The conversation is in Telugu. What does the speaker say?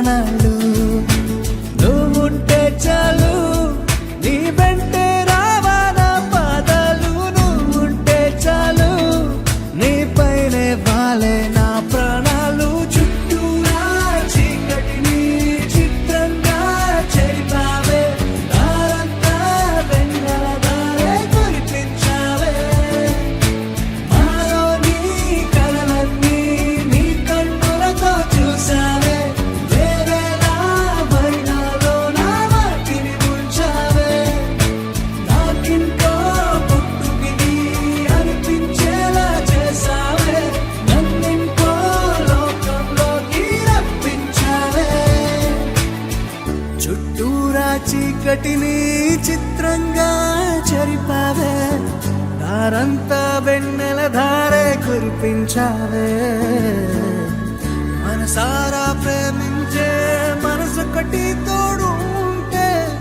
నానాళ్ళు నువ్వుంటే చాలు నీ వెంటే రావాల పాదాలు నువ్వుంటే చాలు నీ పైనే వాలే నా ప్రాణాలు చుట్టూరా చీకటిని చిత్రంగా చేపావే దారంతా వెన్నెల దారే కురిపించావే మాలో నీ కలలన్నీ నీ కన్నులతో చూసావే వేరేలా మైనాలో నా వాటిని ముంచావే నాకింకో పుట్టుకిని అనిపించేలా చేసావే నన్నింకో లోకంలోకి రప్పించావే చుట్టూరా చీకటిని చిత్రంగా చెరిపావే దారంతా వెన్నెల ధారే కురిపించావే మనసారా ప్రేమించే